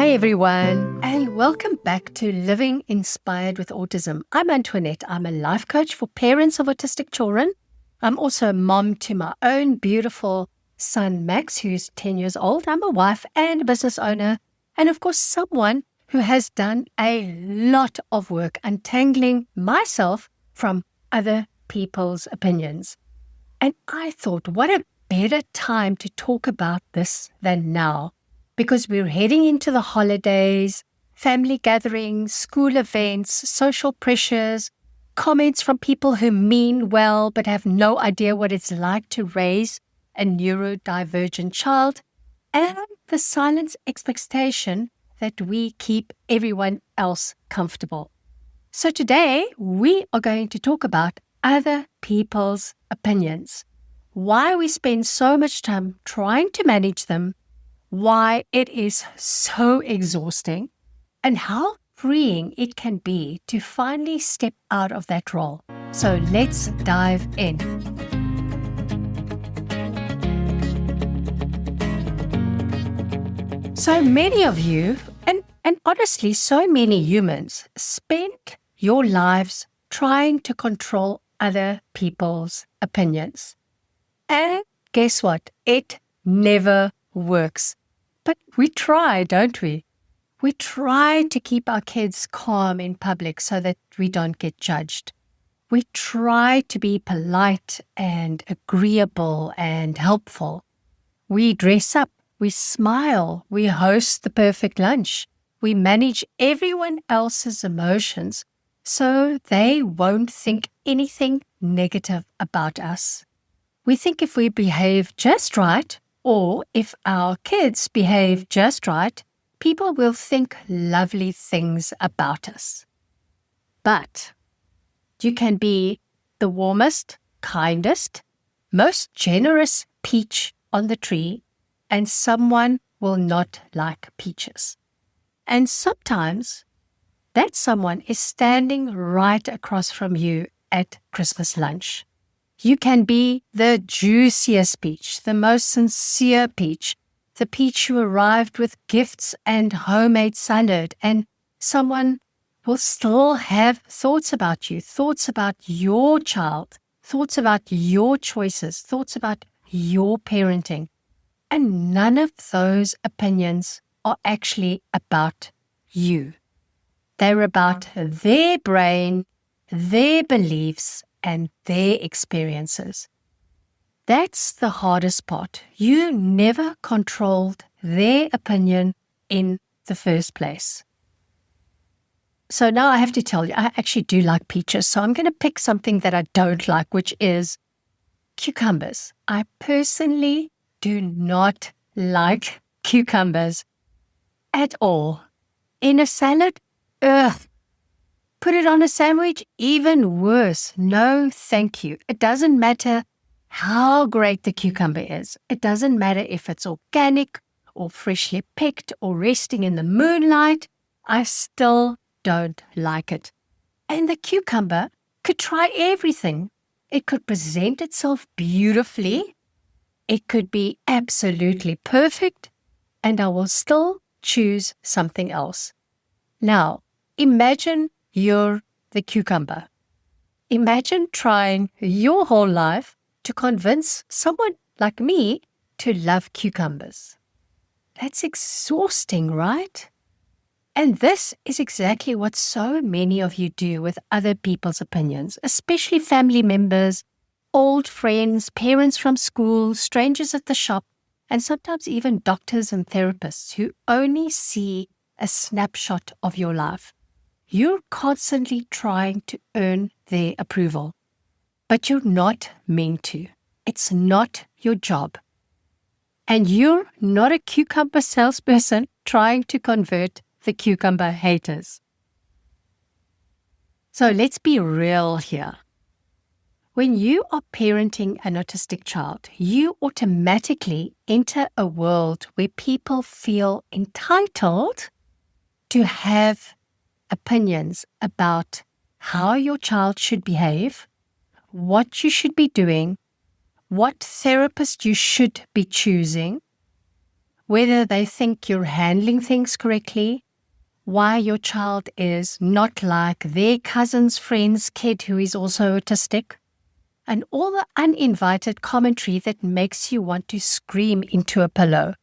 Hi everyone, and welcome back to Living Inspired with Autism. I'm Antoinette. I'm a life coach for parents of autistic children. I'm also a mom to my own beautiful son, Max, who's 10 years old. I'm a wife and a business owner, and of course, someone who has done a lot of work untangling myself from other people's opinions. And I thought, what a better time to talk about this than now, because we're heading into the holidays, family gatherings, school events, social pressures, comments from people who mean well but have no idea what it's like to raise a neurodivergent child, and the silent expectation that we keep everyone else comfortable. So today, we are going to talk about other people's opinions, why we spend so much time trying to manage them, why it is so exhausting, and how freeing it can be to finally step out of that role. So let's dive in. So many of you, and honestly, so many humans, spend your lives trying to control other people's opinions. And guess what? It never works. But we try, don't we? We try to keep our kids calm in public so that we don't get judged. We try to be polite and agreeable and helpful. We dress up, we smile, we host the perfect lunch. We manage everyone else's emotions so they won't think anything negative about us. We think if we behave just right, or if our kids behave just right, people will think lovely things about us. But you can be the warmest, kindest, most generous peach on the tree, and someone will not like peaches. And sometimes that someone is standing right across from you at Christmas lunch. You can be the juiciest peach, the most sincere peach, the peach who arrived with gifts and homemade salad, and someone will still have thoughts about you, thoughts about your child, thoughts about your choices, thoughts about your parenting. And none of those opinions are actually about you. They're about their brain, their beliefs, and their experiences. That's the hardest part. You never controlled their opinion in the first place. So now I have to tell you, I actually do like peaches. So I'm going to pick something that I don't like, which is cucumbers. I personally do not like cucumbers at all. In a salad, ugh. Put it on a sandwich, even worse. No, thank you. It doesn't matter how great the cucumber is. It doesn't matter if it's organic or freshly picked or resting in the moonlight. I still don't like it. And the cucumber could try everything. It could present itself beautifully. It could be absolutely perfect, and I will still choose something else. Now, imagine you're the cucumber. Imagine trying your whole life to convince someone like me to love cucumbers. That's exhausting, right? And this is exactly what so many of you do with other people's opinions, especially family members, old friends, parents from school, strangers at the shop, and sometimes even doctors and therapists who only see a snapshot of your life. You're constantly trying to earn their approval, but you're not meant to. It's not your job. And you're not a cucumber salesperson trying to convert the cucumber haters. So let's be real here. When you are parenting an autistic child, you automatically enter a world where people feel entitled to have opinions about how your child should behave, what you should be doing, what therapist you should be choosing, whether they think you're handling things correctly, why your child is not like their cousin's friend's kid who is also autistic, and all the uninvited commentary that makes you want to scream into a pillow.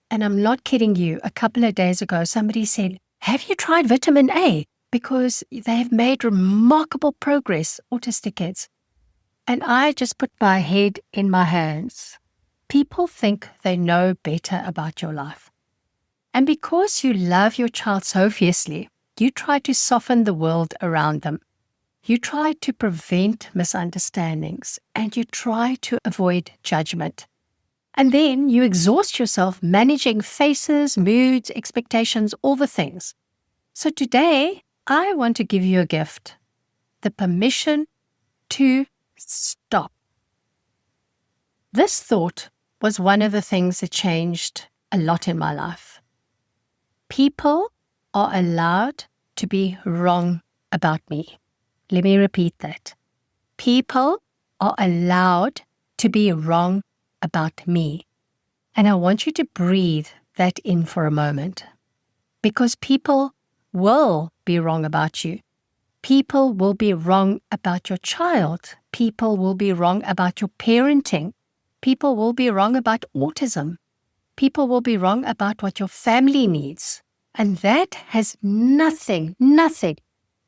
And I'm not kidding you. A couple of days ago, somebody said, "Have you tried vitamin A? Because they have made remarkable progress, autistic kids." And I just put my head in my hands. People think they know better about your life. And because you love your child so fiercely, you try to soften the world around them. You try to prevent misunderstandings, and you try to avoid judgment. And then you exhaust yourself managing faces, moods, expectations, all the things. So today, I want to give you a gift, the permission to stop. This thought was one of the things that changed a lot in my life. People are allowed to be wrong about me. Let me repeat that. People are allowed to be wrong about me. And I want you to breathe that in for a moment. Because people will be wrong about you. People will be wrong about your child. People will be wrong about your parenting. People will be wrong about autism. People will be wrong about what your family needs. And that has nothing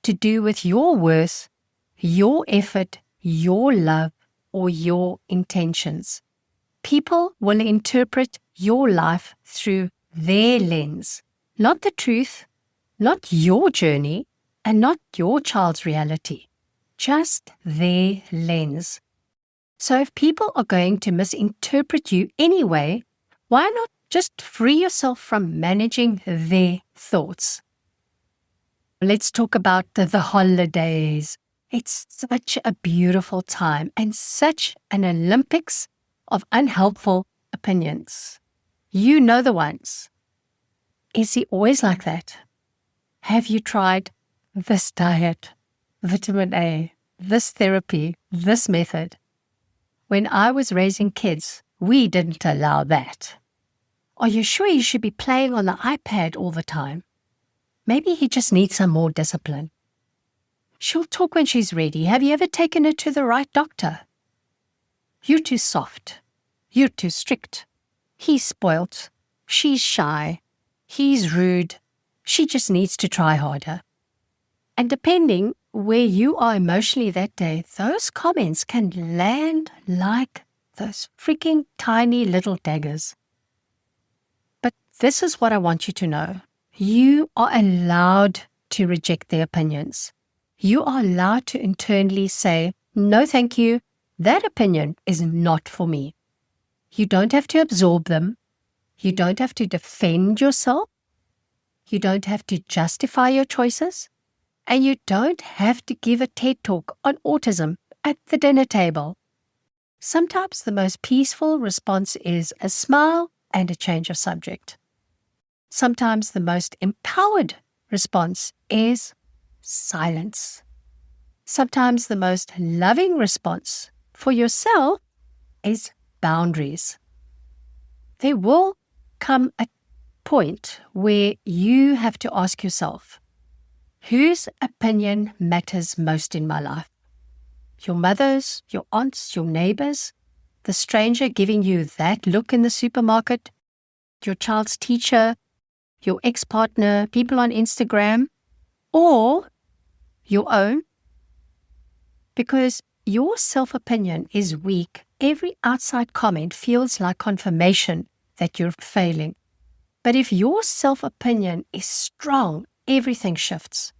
to do with your worth, your effort, your love, or your intentions. People will interpret your life through their lens, not the truth, not your journey, and not your child's reality, just their lens. So if people are going to misinterpret you anyway, why not just free yourself from managing their thoughts? Let's talk about the holidays. It's such a beautiful time and such an Olympics of unhelpful opinions. You know the ones. Is he always like that? Have you tried this diet, vitamin A, this therapy, this method? When I was raising kids, we didn't allow that. Are you sure you should be playing on the iPad all the time? Maybe he just needs some more discipline. She'll talk when she's ready. Have you ever taken her to the right doctor? You're too soft. You're too strict. He's spoilt. She's shy. He's rude. She just needs to try harder. And depending where you are emotionally that day, those comments can land like those freaking tiny little daggers. But this is what I want you to know. You are allowed to reject their opinions. You are allowed to internally say, "No, thank you. That opinion is not for me." You don't have to absorb them. You don't have to defend yourself. You don't have to justify your choices. And you don't have to give a TED talk on autism at the dinner table. Sometimes the most peaceful response is a smile and a change of subject. Sometimes the most empowered response is silence. Sometimes the most loving response for yourself is boundaries. There will come a point where you have to ask yourself, whose opinion matters most in my life? Your mother's, your aunt's, your neighbor's, the stranger giving you that look in the supermarket, your child's teacher, your ex-partner, people on Instagram, or your own? Because your self-opinion is weak, every outside comment feels like confirmation that you're failing. But if your self-opinion is strong, everything shifts.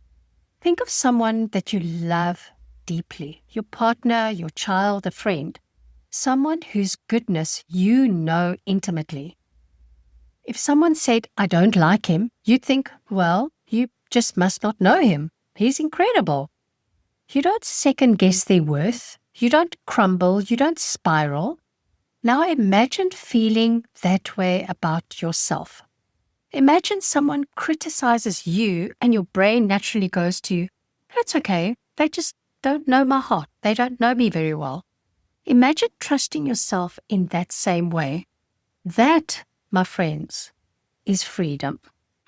Think of someone that you love deeply, your partner, your child, a friend, someone whose goodness you know intimately. If someone said, "I don't like him," you'd think, well, you just must not know him. He's incredible. You don't second guess their worth. You don't crumble. You don't spiral. Now imagine feeling that way about yourself. Imagine someone criticizes you and your brain naturally goes to, "That's okay. They just don't know my heart. They don't know me very well." Imagine trusting yourself in that same way. That, my friends, is freedom.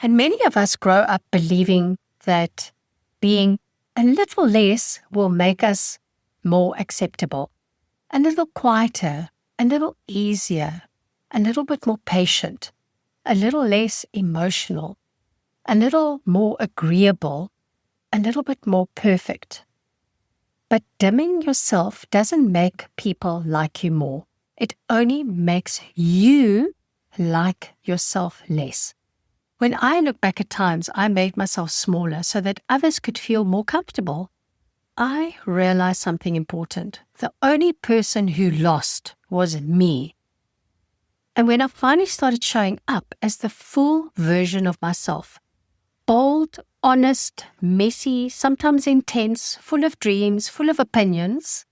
And many of us grow up believing that being a little less will make us more acceptable, a little quieter, a little easier, a little bit more patient, a little less emotional, a little more agreeable, a little bit more perfect. But dimming yourself doesn't make people like you more. It only makes you like yourself less. When I look back at times I made myself smaller so that others could feel more comfortable, I realized something important. The only person who lost was me. And when I finally started showing up as the full version of myself, bold, honest, messy, sometimes intense, full of dreams, full of opinions,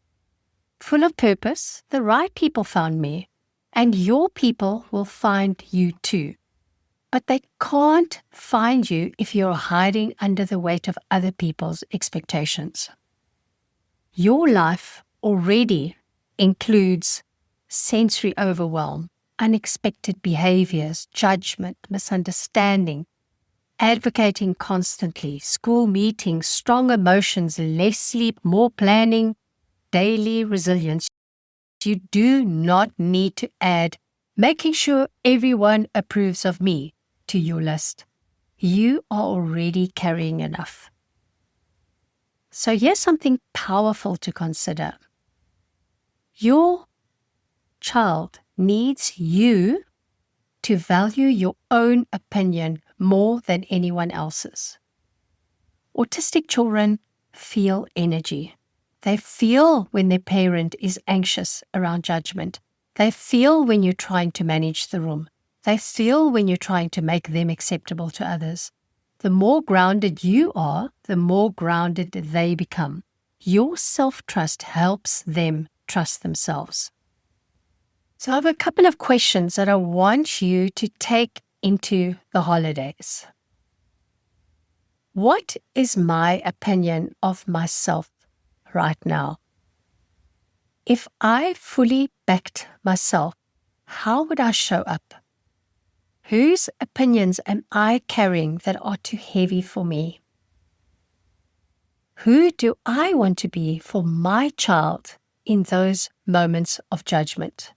full of purpose, the right people found me, and your people will find you too. But they can't find you if you're hiding under the weight of other people's expectations. Your life already includes sensory overwhelm, unexpected behaviors, judgment, misunderstanding, advocating constantly, school meetings, strong emotions, less sleep, more planning, daily resilience. You do not need to add making sure everyone approves of me to your list. You are already carrying enough. So here's something powerful to consider. Your child needs you to value your own opinion more than anyone else's. Autistic children feel energy. They feel when their parent is anxious around judgment. They feel when you're trying to manage the room. They feel when you're trying to make them acceptable to others. The more grounded you are, the more grounded they become. Your self-trust helps them trust themselves. So I have a couple of questions that I want you to take into the holidays. What is my opinion of myself right now? If I fully backed myself, how would I show up? Whose opinions am I carrying that are too heavy for me? Who do I want to be for my child in those moments of judgment?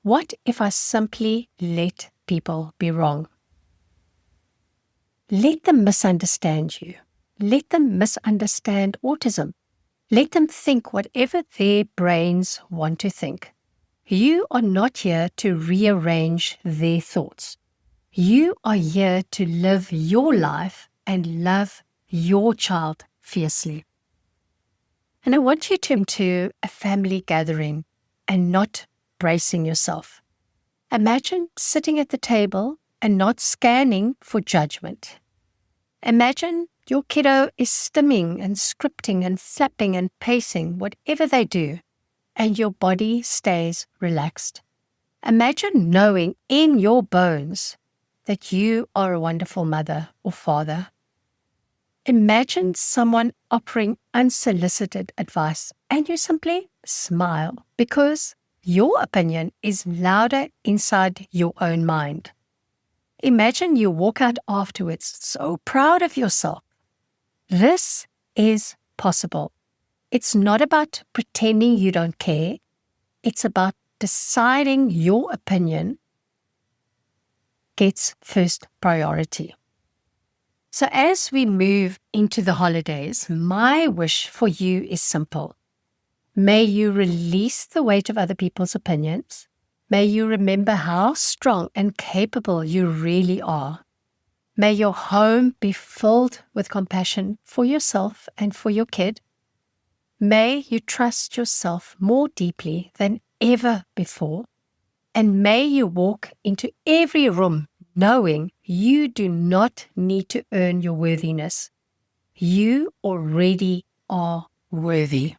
What if I simply let people be wrong? Let them misunderstand you. Let them misunderstand autism. Let them think whatever their brains want to think. You are not here to rearrange their thoughts. You are here to live your life and love your child fiercely. And I want you to come to a family gathering and not bracing yourself. Imagine sitting at the table and not scanning for judgment. Imagine your kiddo is stimming and scripting and flapping and pacing, whatever they do, and your body stays relaxed. Imagine knowing in your bones that you are a wonderful mother or father. Imagine someone offering unsolicited advice and you simply smile because your opinion is louder inside your own mind. Imagine you walk out afterwards so proud of yourself. This is possible. It's not about pretending you don't care. It's about deciding your opinion gets first priority. So as we move into the holidays, my wish for you is simple. May you release the weight of other people's opinions. May you remember how strong and capable you really are. May your home be filled with compassion for yourself and for your kid. May you trust yourself more deeply than ever before. And may you walk into every room knowing you do not need to earn your worthiness. You already are worthy.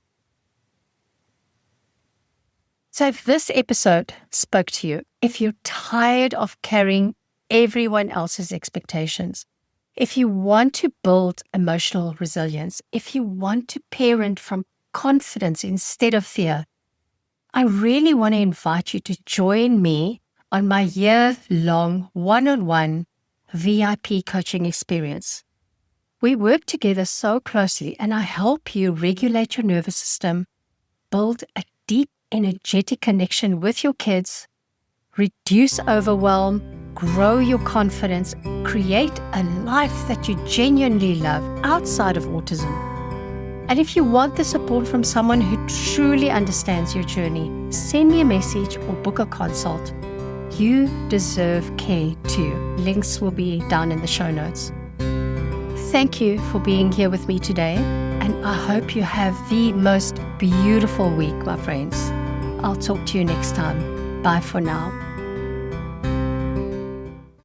So if this episode spoke to you, if you're tired of carrying everyone else's expectations, if you want to build emotional resilience, if you want to parent from confidence instead of fear, I really want to invite you to join me on my year-long one-on-one VIP coaching experience. We work together so closely, and I help you regulate your nervous system, build a deep energetic connection with your kids, reduce overwhelm, grow your confidence, create a life that you genuinely love outside of autism. And if you want the support from someone who truly understands your journey, send me a message or book a consult. You deserve care too. Links will be down in the show notes. Thank you for being here with me today, and I hope you have the most beautiful week, my friends. I'll talk to you next time. Bye for now.